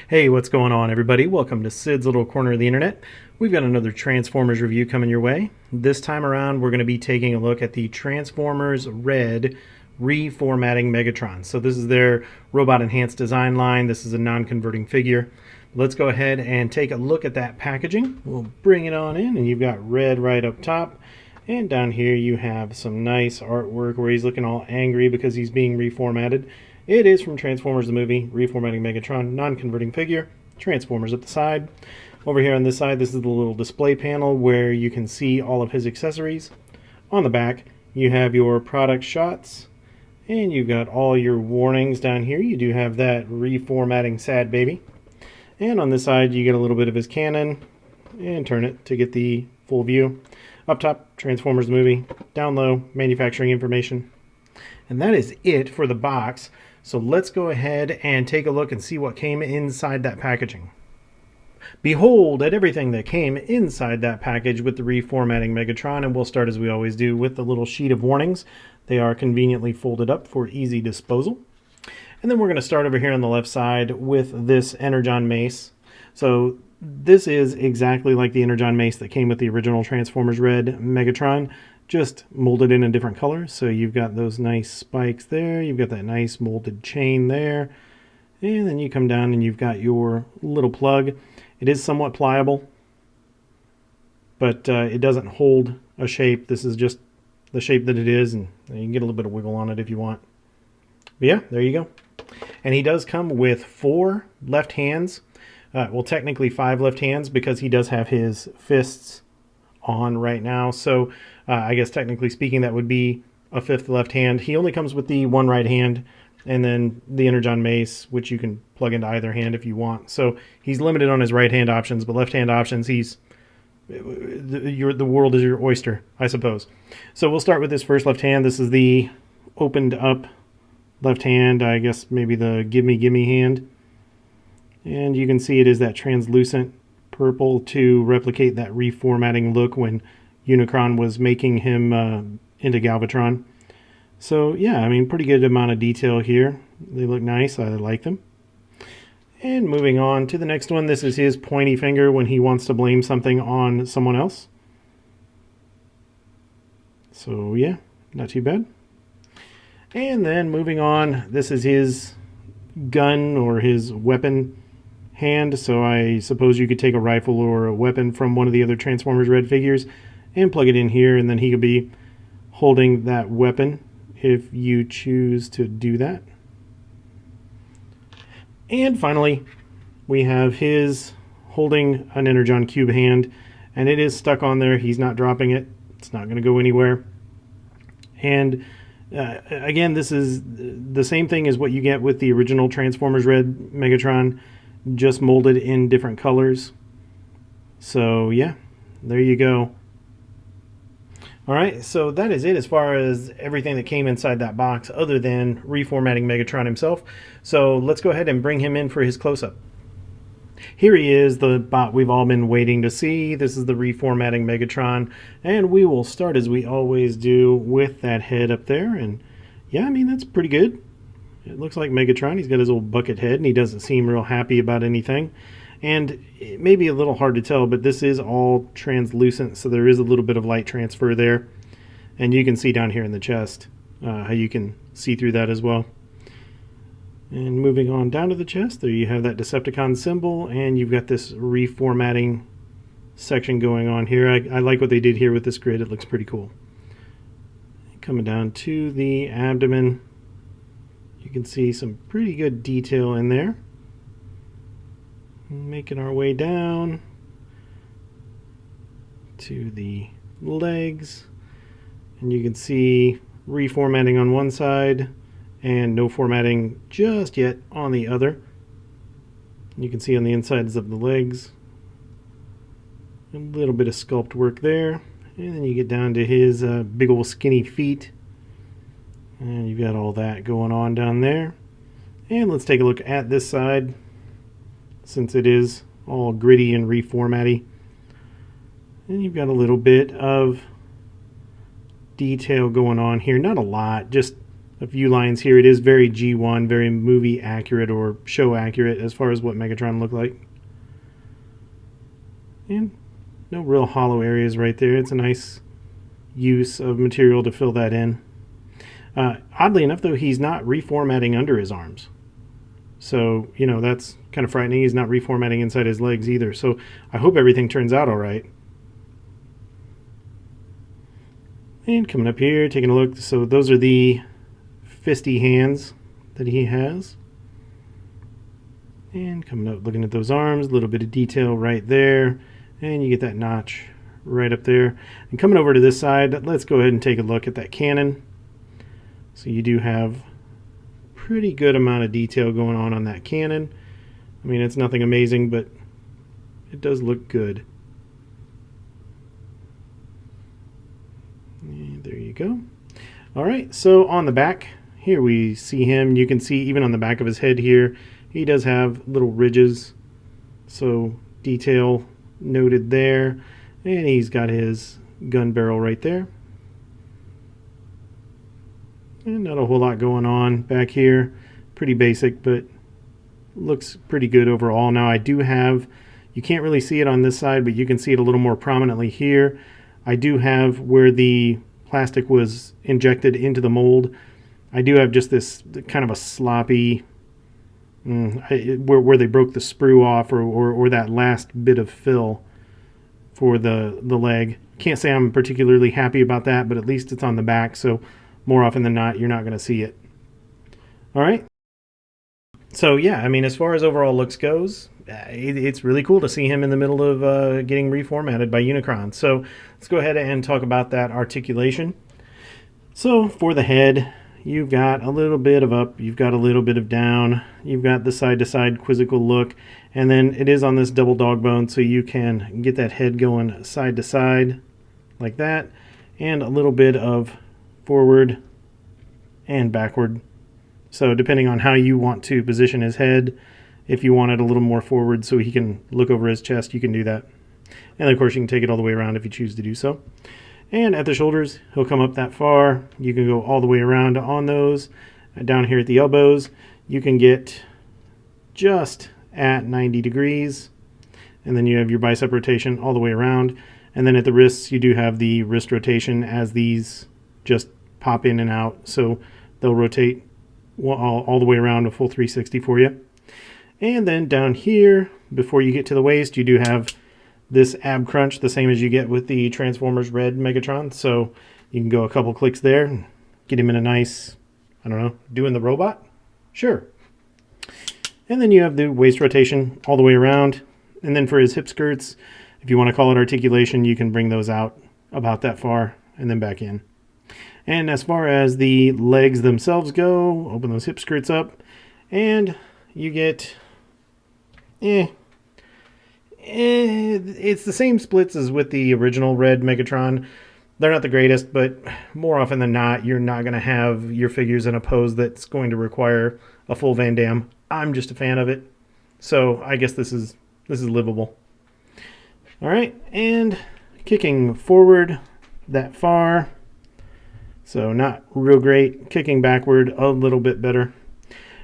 Hey, what's going on, everybody? Welcome to Sid's Little Corner of the Internet. We've got another Transformers review coming your way. This time around, we're going to be taking a look at the Transformers R.E.D. Reformatting Megatron. So this is their robot enhanced design line. This is a non-converting figure. Let's go ahead and take a look at that packaging. We'll bring it on in, and you've got red right up top. And down here you have some nice artwork where he's looking all angry because he's being reformatted. It is from Transformers the movie, Reformatting Megatron, non-converting figure, Transformers at the side. Over here on this side, this is the little display panel where you can see all of his accessories. On the back, you have your product shots, and you've got all your warnings down here. You do have that reformatting sad baby. And on this side, you get a little bit of his cannon, and turn it to get the full view. Up top, Transformers the movie. Down low, manufacturing information. And that is it for the box. So let's go ahead and take a look and see what came inside that packaging. Behold at everything that came inside that package with the Reformatting Megatron, and we'll start as we always do with the little sheet of warnings. They are conveniently folded up for easy disposal. And then we're going to start over here on the left side with this Energon mace. So this is exactly like the Energon mace that came with the original Transformers R.E.D. Megatron, just molded in a different color. So you've got those nice spikes there, you've got that nice molded chain there, and then you come down and you've got your little plug. It is somewhat pliable, but it doesn't hold a shape. This is just the shape that it is, and you can get a little bit of wiggle on it if you want. But yeah, there you go. And he does come with 4 left hands. Well, technically 5 left hands because he does have his fists on right now. So I guess technically speaking, that would be a 5th left hand. He only comes with the 1 right hand, and then the Energon mace, which you can plug into either hand if you want. So he's limited on his right hand options, but left hand options, the world is your oyster, I suppose. So we'll start with this first left hand. This is the opened up left hand, I guess maybe the gimme hand. And you can see it is that translucent purple to replicate that reformatting look when Unicron was making him into Galvatron. So yeah, I mean, pretty good amount of detail here. They look nice. I like them. And moving on to the next one, this is his pointy finger when he wants to blame something on someone else. So yeah, not too bad. And then moving on, this is his gun or his weapon hand. So I suppose you could take a rifle or a weapon from one of the other Transformers R.E.D. figures and plug it in here, and then he could be holding that weapon if you choose to do that. And finally, we have his holding an Energon cube hand, and it is stuck on there. He's not dropping it. It's not going to go anywhere. And again, this is the same thing as what you get with the original Transformers R.E.D. Megatron, just molded in different colors. So yeah, there you go. Alright, so that is it as far as everything that came inside that box other than Reformatting Megatron himself. So let's go ahead and bring him in for his close-up. Here he is, the bot we've all been waiting to see. This is the Reformatting Megatron, and we will start as we always do with that head up there. And yeah, I mean, that's pretty good. It looks like Megatron. He's got his old bucket head, and he doesn't seem real happy about anything. And it may be a little hard to tell, but this is all translucent, so there is a little bit of light transfer there. And you can see down here in the chest how you can see through that as well. And moving on down to the chest, there you have that Decepticon symbol, and you've got this reformatting section going on here. I like what they did here with this grid. It looks pretty cool. Coming down to the abdomen, you can see some pretty good detail in there. Making our way down to the legs, and you can see reformatting on one side and no formatting just yet on the other. You can see on the insides of the legs a little bit of sculpt work there, and then you get down to his big old skinny feet, and you've got all that going on down there. And let's take a look at this side, since it is all gritty and reformatty. And you've got a little bit of detail going on here. Not a lot, just a few lines here. It is very G1, very movie accurate or show accurate as far as what Megatron looked like. And no real hollow areas right there. It's a nice use of material to fill that in. Oddly enough, though, he's not reformatting under his arms. So, you know, that's kind of frightening. He's not reformatting inside his legs either. So I hope everything turns out all right. And coming up here, taking a look. So those are the fisty hands that he has. And coming up, looking at those arms, a little bit of detail right there. And you get that notch right up there. And coming over to this side, let's go ahead and take a look at that cannon. So you do have pretty good amount of detail going on that cannon. I mean, it's nothing amazing, but it does look good. And there you go. All right, so on the back, here we see him. You can see even on the back of his head here, he does have little ridges. So detail noted there. And he's got his gun barrel right there. And not a whole lot going on back here. Pretty basic, but looks pretty good overall. Now I do have, you can't really see it on this side, but you can see it a little more prominently here. I do have where the plastic was injected into the mold. I do have just this kind of a sloppy, where they broke the sprue off or that last bit of fill for the leg. Can't say I'm particularly happy about that, but at least it's on the back, so more often than not, you're not going to see it. All right. So yeah, I mean, as far as overall looks goes, it's really cool to see him in the middle of getting reformatted by Unicron. So let's go ahead and talk about that articulation. So for the head, you've got a little bit of up, you've got a little bit of down, you've got the side-to-side quizzical look, and then it is on this double dog bone, so you can get that head going side to side like that, and a little bit of forward and backward. So depending on how you want to position his head, if you want it a little more forward so he can look over his chest, you can do that. And of course you can take it all the way around if you choose to do so. And at the shoulders, he'll come up that far. You can go all the way around on those. Down here at the elbows, you can get just at 90 degrees. And then you have your bicep rotation all the way around. And then at the wrists, you do have the wrist rotation as these just pop in and out. So they'll rotate all the way around a full 360 for you. And then down here, before you get to the waist, you do have this ab crunch, the same as you get with the Transformers R.E.D Megatron. So you can go a couple clicks there and get him in a nice, I don't know, doing the robot? Sure. And then you have the waist rotation all the way around. And then for his hip skirts, if you want to call it articulation, you can bring those out about that far and then back in. And as far as the legs themselves go, open those hip skirts up and you get, it's the same splits as with the original R.E.D Megatron. They're not the greatest, but more often than not, you're not going to have your figures in a pose that's going to require a full Van Damme. I'm just a fan of it, so I guess this is livable. All right, and kicking forward that far, so not real great. Kicking backward a little bit better.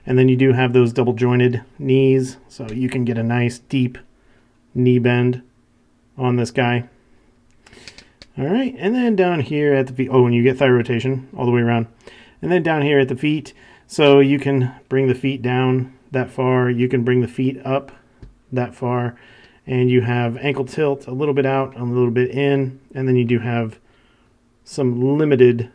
And then you do have those double jointed knees, so you can get a nice deep knee bend on this guy. All right, and then down here at the feet, and you get thigh rotation all the way around. And then down here at the feet, so you can bring the feet down that far, you can bring the feet up that far, and you have ankle tilt a little bit out, a little bit in, and then you do have some limited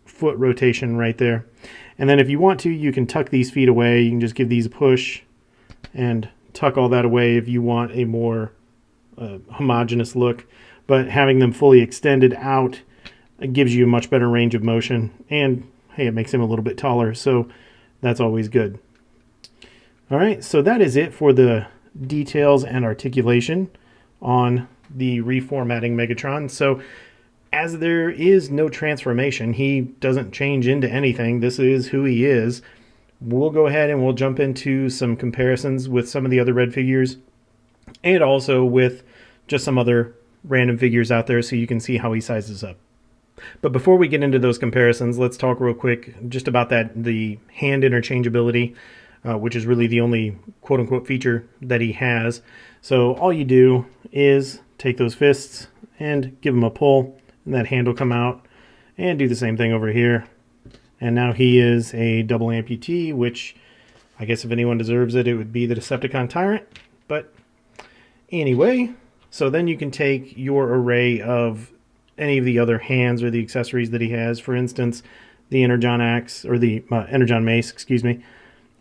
foot rotation right there. And then if you want to, you can tuck these feet away. You can just give these a push and tuck all that away if you want a more homogeneous look. But having them fully extended out, it gives you a much better range of motion. And hey, it makes him a little bit taller, so that's always good. All right, so that is it for the details and articulation on the reformatting Megatron. So as there is no transformation, he doesn't change into anything. This is who he is. We'll go ahead and we'll jump into some comparisons with some of the other R.E.D figures and also with just some other random figures out there so you can see how he sizes up. But before we get into those comparisons, let's talk real quick just about the hand interchangeability, which is really the only quote-unquote feature that he has. So all you do is take those fists and give him a pull, and that hand will come out, and do the same thing over here. And now he is a double amputee, which I guess if anyone deserves it, it would be the Decepticon Tyrant. But anyway, so then you can take your array of any of the other hands or the accessories that he has, for instance, the Energon axe, or the Energon mace, excuse me,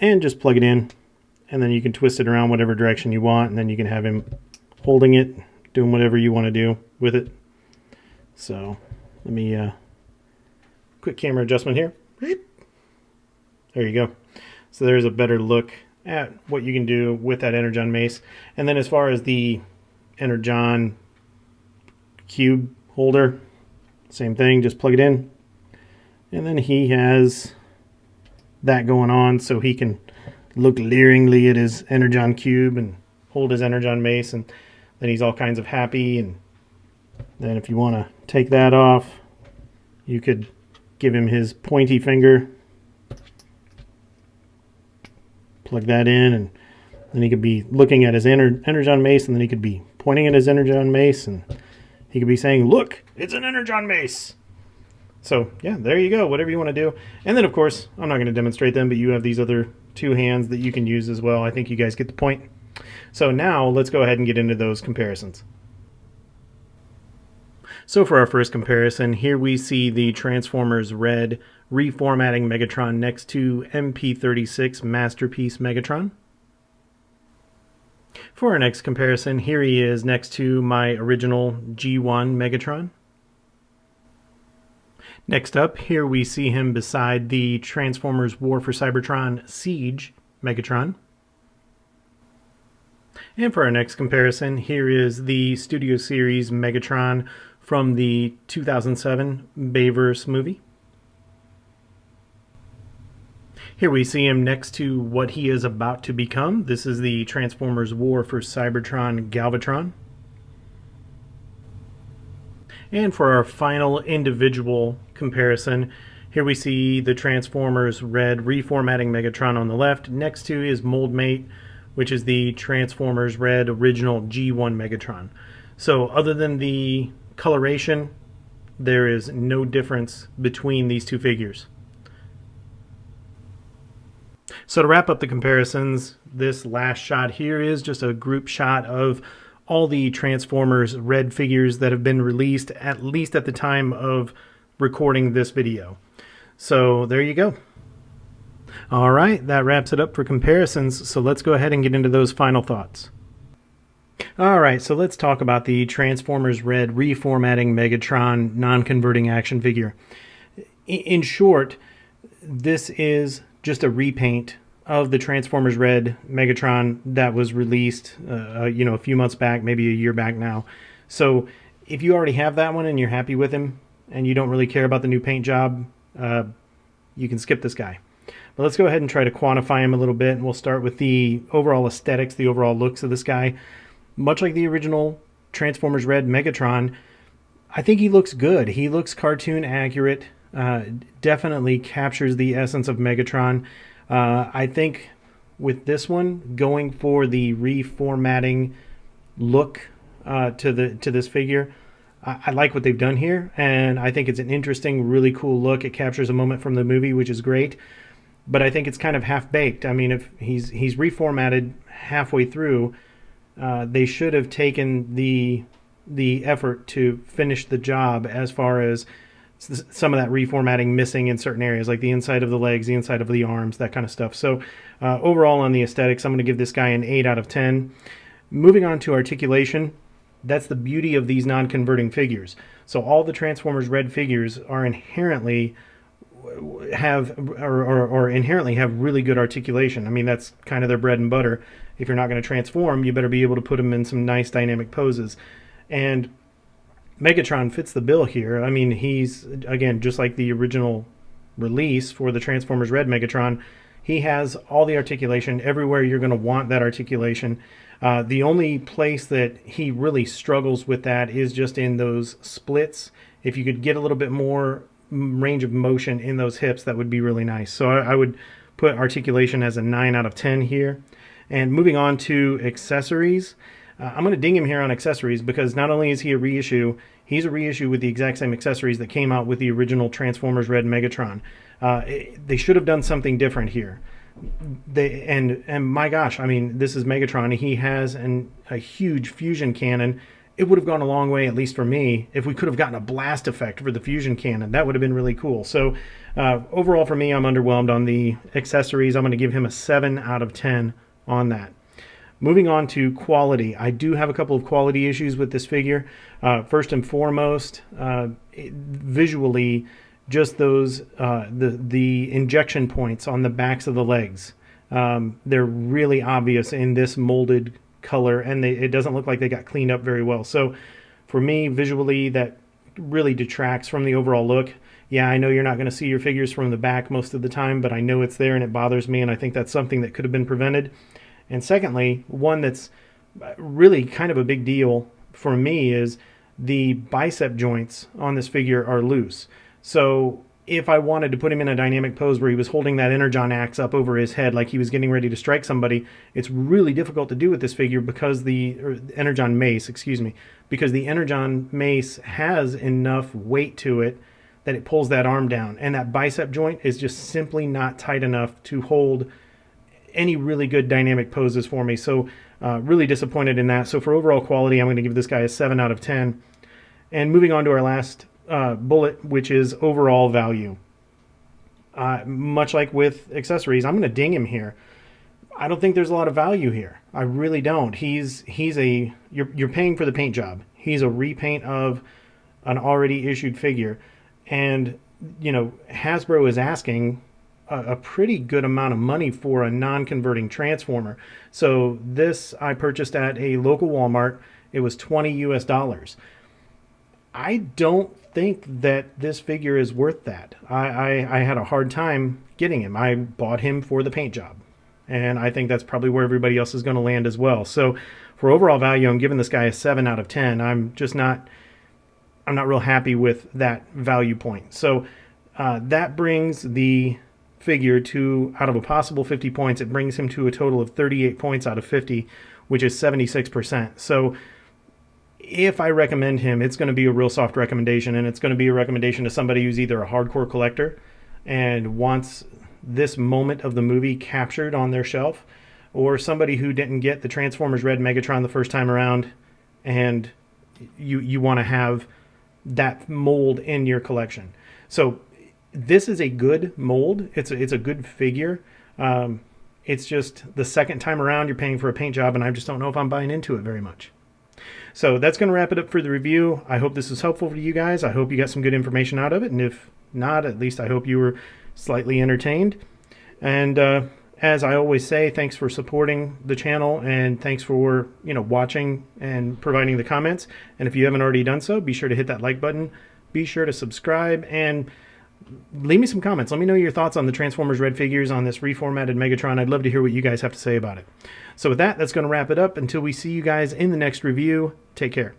and just plug it in, and then you can twist it around whatever direction you want, and then you can have him holding it, doing whatever you want to do with it. So let me quick camera adjustment here. There you go. So there's a better look at what you can do with that Energon mace. And then as far as the Energon cube holder, same thing, just plug it in. And then he has that going on, so he can look leeringly at his Energon cube and hold his Energon mace, and then he's all kinds of happy. And then if you want to take that off, you could give him his pointy finger, plug that in, and then he could be looking at his Energon mace, and then he could be pointing at his Energon mace, and he could be saying, "Look, it's an Energon mace." So yeah, there you go, whatever you want to do. And then of course, I'm not going to demonstrate them, but you have these other two hands that you can use as well. I think you guys get the point. So now let's go ahead and get into those comparisons. So for our first comparison, here we see the Transformers R.E.D. Reformatting Megatron next to MP36 Masterpiece Megatron. For our next comparison, here he is next to my original G1 Megatron. Next up, here we see him beside the Transformers War for Cybertron Siege Megatron. And for our next comparison, here is the Studio Series Megatron from the 2007 Bayverse movie. Here we see him next to what he is about to become. This is the Transformers War for Cybertron Galvatron. And for our final individual comparison, here we see the Transformers R.E.D. Reformatting Megatron on the left, next to his mold mate, which is the Transformers R.E.D. original G1 Megatron. So other than the coloration, there is no difference between these two figures. So to wrap up the comparisons, this last shot here is just a group shot of all the Transformers R.E.D. figures that have been released, at least at the time of recording this video. So there you go. All right, that wraps it up for comparisons. So let's go ahead and get into those final thoughts. All right, so let's talk about the Transformers R.E.D. Reformatting Megatron non-converting action figure. In short, this is just a repaint of the Transformers R.E.D. Megatron that was released a few months back, maybe a year back now. So if you already have that one and you're happy with him and you don't really care about the new paint job, you can skip this guy. But let's go ahead and try to quantify him a little bit, and we'll start with the overall aesthetics, the overall looks of this guy. Much like the original Transformers R.E.D. Megatron, I think he looks good. He looks cartoon accurate, definitely captures the essence of Megatron. I think with this one, going for the reformatting look to this figure, I like what they've done here, and I think it's an interesting, really cool look. It captures a moment from the movie, which is great, but I think it's kind of half-baked. I mean, if he's reformatted halfway through, they should have taken the effort to finish the job as far as some of that reformatting missing in certain areas, like the inside of the legs, the inside of the arms, that kind of stuff. So overall on the aesthetics, I'm going to give this guy an 8 out of 10. Moving on to articulation, that's the beauty of these non-converting figures. So all the Transformers R.E.D. figures are inherently have really good articulation. I mean, that's kind of their bread and butter. If you're not going to transform, you better be able to put them in some nice dynamic poses. And Megatron fits the bill here. I mean, he's, again, just like the original release for the Transformers R.E.D. Megatron, he has all the articulation everywhere you're going to want that articulation. The only place that he really struggles with that is just in those splits if you could get a little bit more range of motion in those hips, that would be really nice. So I would put articulation as a 9 out of 10 here. And moving on to accessories, I'm going to ding him here on accessories because not only is he a reissue, he's a reissue with the exact same accessories that came out with the original Transformers R.E.D Megatron. They should have done something different here. And my gosh, I mean, this is Megatron. He has a huge fusion cannon. It would have gone a long way, at least for me, if we could have gotten a blast effect for the fusion cannon. That would have been really cool. So overall for me, I'm underwhelmed on the accessories. I'm going to give him a 7 out of 10 on that. Moving on to quality, I do have a couple of quality issues with this figure. First and foremost, visually, just those the injection points on the backs of the legs. They're really obvious in this molded color, and it doesn't look like they got cleaned up very well. So for me, visually, that really detracts from the overall look. Yeah, I know you're not going to see your figures from the back most of the time, but I know it's there and it bothers me, and I think that's something that could have been prevented. And secondly, one that's really kind of a big deal for me is the bicep joints on this figure are loose. So if I wanted to put him in a dynamic pose where he was holding that Energon axe up over his head like he was getting ready to strike somebody, it's really difficult to do with this figure because Energon mace, excuse me, because the Energon mace has enough weight to it that it pulls that arm down. And that bicep joint is just simply not tight enough to hold any really good dynamic poses for me. So really disappointed in that. So for overall quality, I'm going to give this guy a 7 out of 10. And moving on to our last bullet, which is overall value. Much like with accessories, I'm going to ding him here. I don't think there's a lot of value here. I really don't. You're paying for the paint job. He's a repaint of an already issued figure. And, you know, Hasbro is asking a pretty good amount of money for a non-converting Transformer. So this I purchased at a local Walmart. It was $20 US. I don't think that this figure is worth that. I had a hard time getting him. I bought him for the paint job. And I think that's probably where everybody else is going to land as well. So for overall value, I'm giving this guy a 7 out of 10. I'm not real happy with that value point. So that brings the figure to, out of a possible 50 points, it brings him to a total of 38 points out of 50, which is 76%. So if I recommend him, it's going to be a real soft recommendation, and it's going to be a recommendation to somebody who's either a hardcore collector and wants this moment of the movie captured on their shelf, or somebody who didn't get the Transformers R.E.D Megatron the first time around and you want to have that mold in your collection. So this is a good mold. It's a good figure. It's just the second time around you're paying for a paint job, and I just don't know if I'm buying into it very much. So that's going to wrap it up for the review. I hope this was helpful for you guys. I hope you got some good information out of it, and if not, at least I hope you were slightly entertained. And as I always say, thanks for supporting the channel, and thanks for watching and providing the comments. And if you haven't already done so, be sure to hit that like button. Be sure to subscribe and leave me some comments. Let me know your thoughts on the Transformers R.E.D figures, on this reformatted Megatron. I'd love to hear what you guys have to say about it. So with that, that's going to wrap it up. Until we see you guys in the next review, take care.